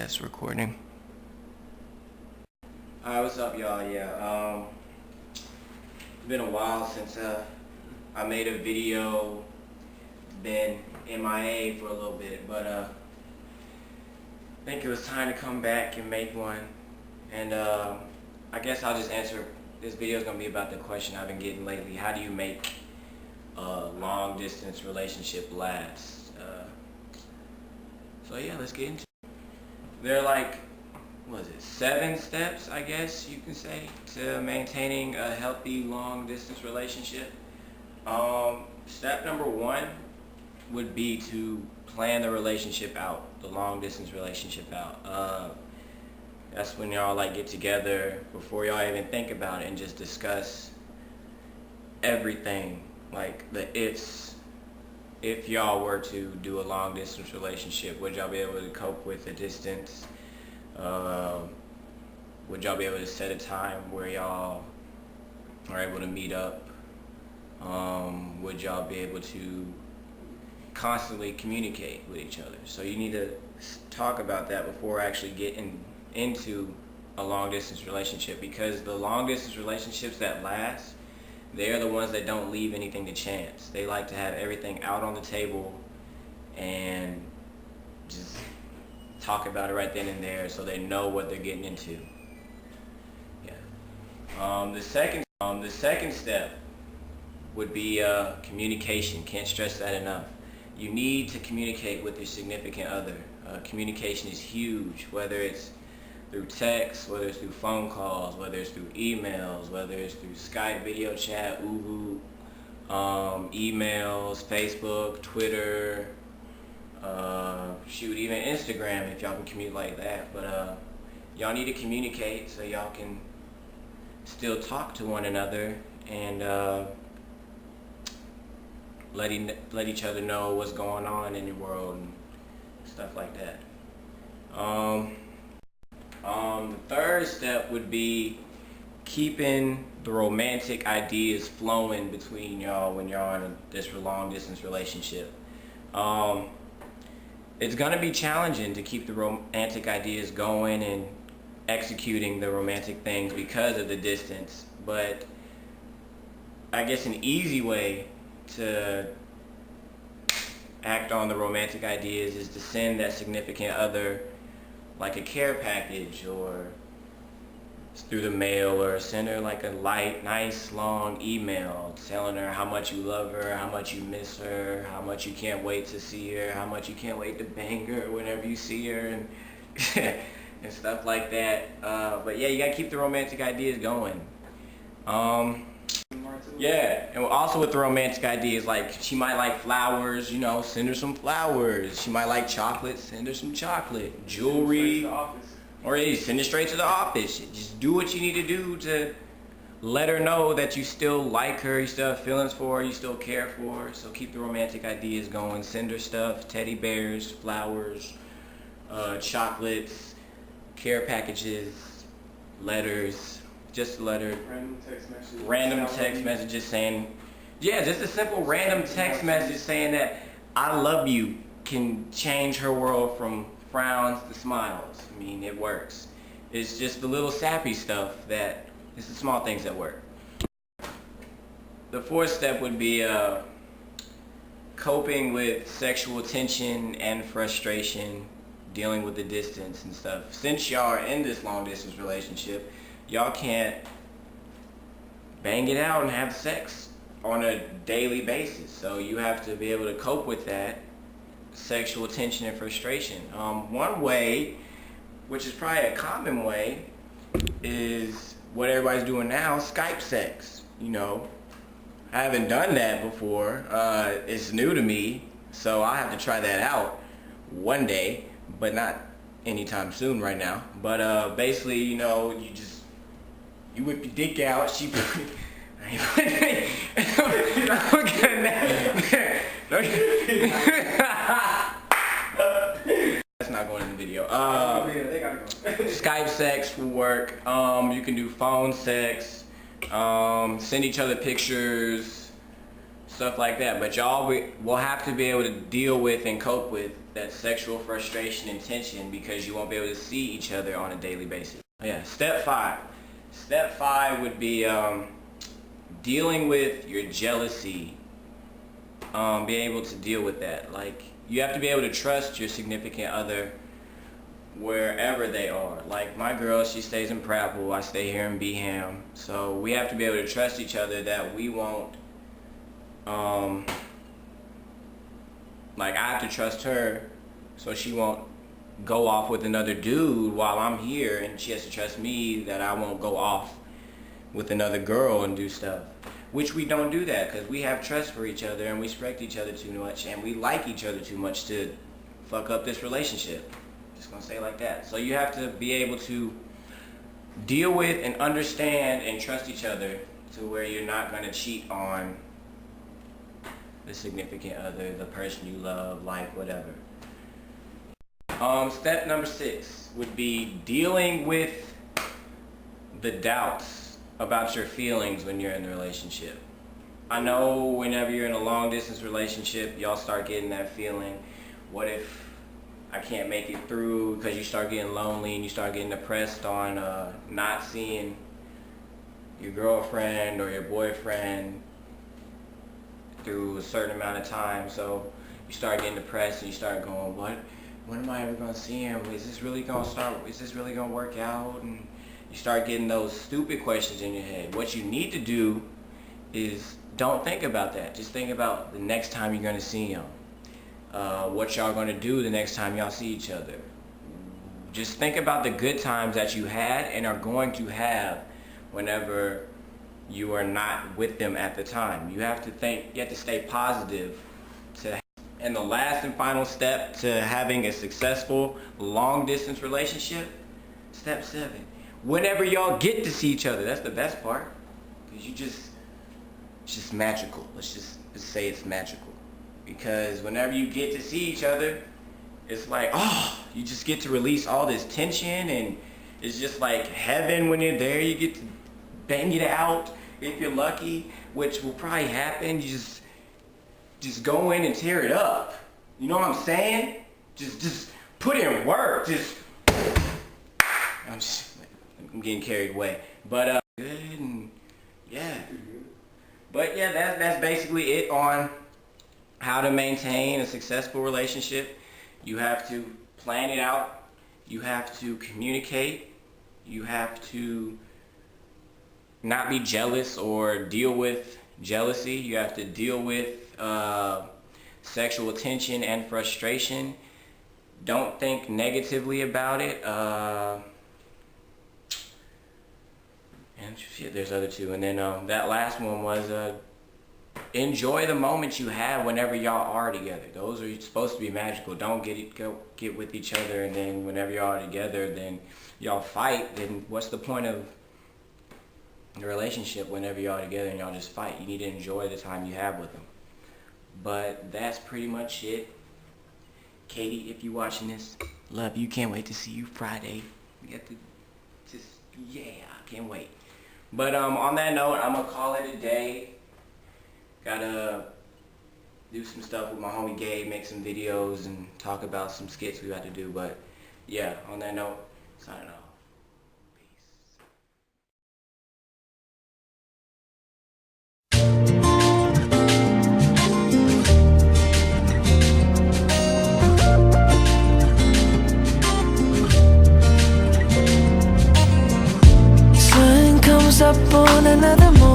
Test recording. Alright, what's up, y'all? Yeah, it's been a while since I made a video. Been MIA for a little bit, but I think it was time to come back and make one. And I guess I'll just answer. This video is gonna be about the question I've been getting lately: how do you make a long distance relationship last? So yeah, let's get into it. There are like, what is it, 7 steps, I guess you can say, to maintaining a healthy long distance relationship. Step number 1 would be to plan the relationship out, the long distance relationship out. That's when y'all like get together before y'all even think about it and just discuss everything, like the ifs. If y'all were to do a long distance relationship, would y'all be able to cope with the distance? Would y'all be able to set a time where y'all are able to meet up? Would y'all be able to constantly communicate with each other? So you need to talk about that before actually getting into a long distance relationship, because the long distance relationships that last, they're the ones that don't leave anything to chance. They like to have everything out on the table and just talk about it right then and there, so they know what they're getting into. Yeah. The second step would be communication. Can't stress that enough. You need to communicate with your significant other. Communication is huge, whether it's through text, whether it's through phone calls, whether it's through emails, whether it's through Skype video chat, emails, Facebook, Twitter, shoot, even Instagram if y'all can communicate like that. But y'all need to communicate so y'all can still talk to one another and let each other know what's going on in your world and stuff like that. The third step would be keeping the romantic ideas flowing between y'all when y'all in this long distance relationship. It's gonna be challenging to keep the romantic ideas going and executing the romantic things because of the distance, but I guess an easy way to act on the romantic ideas is to send that significant other like a care package, or through the mail, or send her like a light, nice, long email telling her how much you love her, how much you miss her, how much you can't wait to see her, how much you can't wait to bang her whenever you see her, and and stuff like that. But yeah, you gotta keep the romantic ideas going. Yeah, and also with the romantic ideas, like she might like flowers, you know, send her some flowers. She might like chocolate, send her some chocolate. Jewelry, or yeah, send it straight to the office. Just do what you need to do to let her know that you still like her, you still have feelings for her, you still care for her. So keep the romantic ideas going. Send her stuff: teddy bears, flowers, chocolates, care packages, letters. Just a letter. Random text messages saying, yeah, just a simple random text message saying that I love you can change her world from frowns to smiles. I mean, it works. It's just the little sappy stuff that, it's the small things that work. The fourth step would be coping with sexual tension and frustration, dealing with the distance and stuff. Since y'all are in this long distance relationship, y'all can't bang it out and have sex on a daily basis. So you have to be able to cope with that sexual tension and frustration. One way, which is probably a common way, is what everybody's doing now: Skype sex. You know, I haven't done that before. It's new to me, so I have to try that out one day, but not anytime soon right now. But basically, you know, you whip your dick out, she that's not going in the video. Skype sex will work. You can do phone sex, send each other pictures, stuff like that. But y'all will have to be able to deal with and cope with that sexual frustration and tension, because you won't be able to see each other on a daily basis. Yeah, step 5. Step 5 would be dealing with your jealousy. Be able to deal with that. Like, you have to be able to trust your significant other wherever they are. Like, my girl, she stays in Prattville, I stay here in Beham. So we have to be able to trust each other that we won't, like, I have to trust her so she won't go off with another dude while I'm here, and she has to trust me that I won't go off with another girl and do stuff. Which we don't do that, because we have trust for each other and we respect each other too much, and we like each other too much to fuck up this relationship. Just gonna say it like that. So you have to be able to deal with and understand and trust each other to where you're not gonna cheat on the significant other, the person you love, like, whatever. Step number 6 would be dealing with the doubts about your feelings when you're in a relationship. I know whenever you're in a long distance relationship, y'all start getting that feeling, what if I can't make it through, because you start getting lonely and you start getting depressed on not seeing your girlfriend or your boyfriend through a certain amount of time. So you start getting depressed and you start going, when am I ever going to see him? Is this really going to work out? And you start getting those stupid questions in your head. What you need to do is don't think about that. Just think about the next time you're going to see him. What y'all going to do the next time y'all see each other. Just think about the good times that you had and are going to have whenever you are not with them at the time. You have to stay positive. And the last and final step to having a successful long distance relationship, step 7. Whenever y'all get to see each other, that's the best part. Because it's just magical. Let's say it's magical. Because whenever you get to see each other, it's like, you just get to release all this tension, and it's just like heaven when you're there. You get to bang it out if you're lucky, which will probably happen. You just go in and tear it up. You know what I'm saying? Just put in work. I'm getting carried away. But good, and yeah. But yeah, that's basically it on how to maintain a successful relationship. You have to plan it out. You have to communicate. You have to not be jealous or deal with jealousy. You have to deal with sexual tension and frustration. Don't think negatively about it. And shit, there's other 2. And then that last one was enjoy the moments you have whenever y'all are together. Those are supposed to be magical. Don't get with each other, and then whenever y'all are together, then y'all fight. Then what's the point of the relationship whenever y'all are together and y'all just fight? You need to enjoy the time you have with them. But that's pretty much it. Katie, if you're watching this, love you. Can't wait to see you Friday. We got to can't wait. But on that note, I'm gonna call it a day. Gotta do some stuff with my homie Gabe, make some videos and talk about some skits we got to do. But yeah, on that note, signing off. Sun comes up on another morning.